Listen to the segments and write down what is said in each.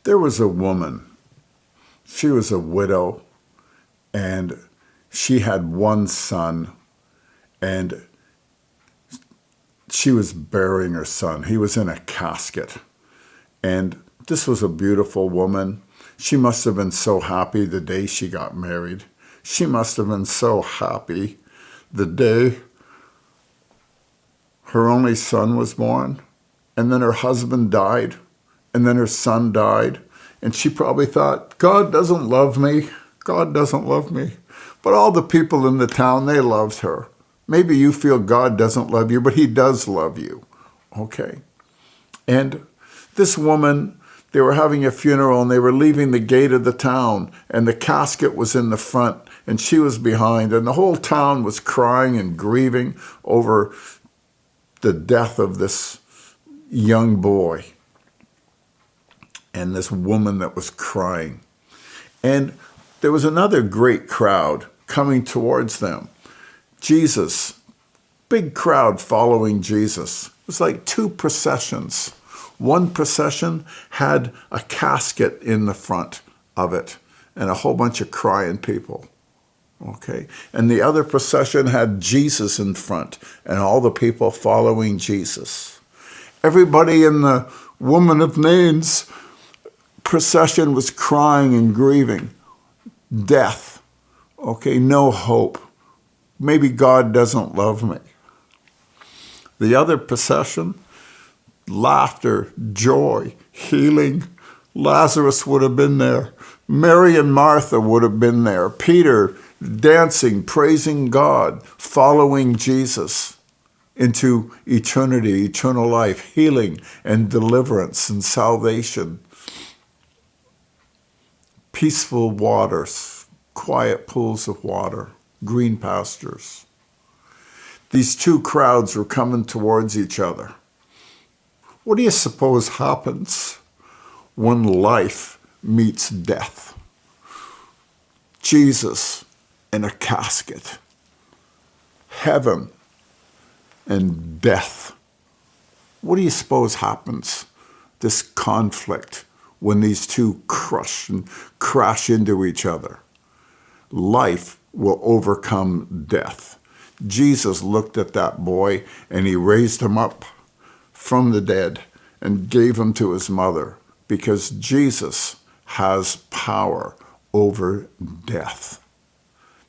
There was a woman. She was a widow, and she had one son, and she was burying her son. He was in a casket. And this was a beautiful woman. She must have been so happy the day she got married. She must have been so happy the day her only son was born, and then her husband died, and then her son died, and she probably thought, God doesn't love me. God doesn't love me. But all the people in the town, they loved her. Maybe you feel God doesn't love you, but he does love you. Okay? And this woman, they were having a funeral, and they were leaving the gate of the town, and the casket was in the front, and she was behind, and the whole town was crying and grieving over the death of this young boy and this woman that was crying. And there was another great crowd coming towards them. Jesus, big crowd following Jesus. It was like two processions. One procession had a casket in the front of it and a whole bunch of crying people. Okay. And the other procession had Jesus in front and all the people following Jesus. Everybody in the Widow of Nain's procession was crying and grieving. Death. Okay. No hope. Maybe God doesn't love me. The other procession, laughter, joy, healing. Lazarus would have been there. Mary and Martha would have been there. Peter dancing, praising God, following Jesus into eternity, eternal life, healing and deliverance and salvation. Peaceful waters, quiet pools of water, green pastures. These two crowds were coming towards each other. What do you suppose happens when life meets death? Jesus in a casket, heaven and death. What do you suppose happens, this conflict, when these two crush and crash into each other? Life will overcome death. Jesus looked at that boy and he raised him up from the dead and gave him to his mother, because Jesus has power over death.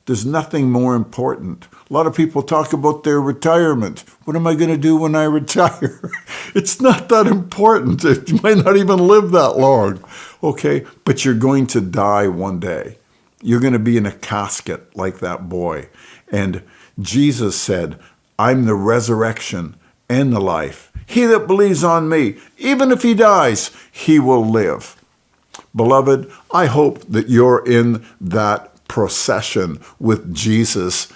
There's nothing more important. A lot of people talk about their retirement. What am I going to do when I retire? It's not that important. You might not even live that long. Okay, but you're going to die one day. You're going to be in a casket like that boy. And Jesus said, I'm the resurrection and the life. He that believes on me, even if he dies, he will live. Beloved, I hope that you're in that procession with Jesus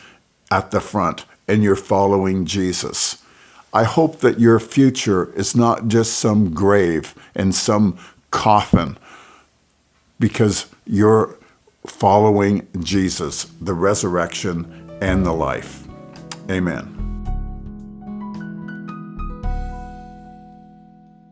at the front and you're following Jesus. I hope that your future is not just some grave and some coffin, because you're following Jesus, the resurrection and the life. Amen.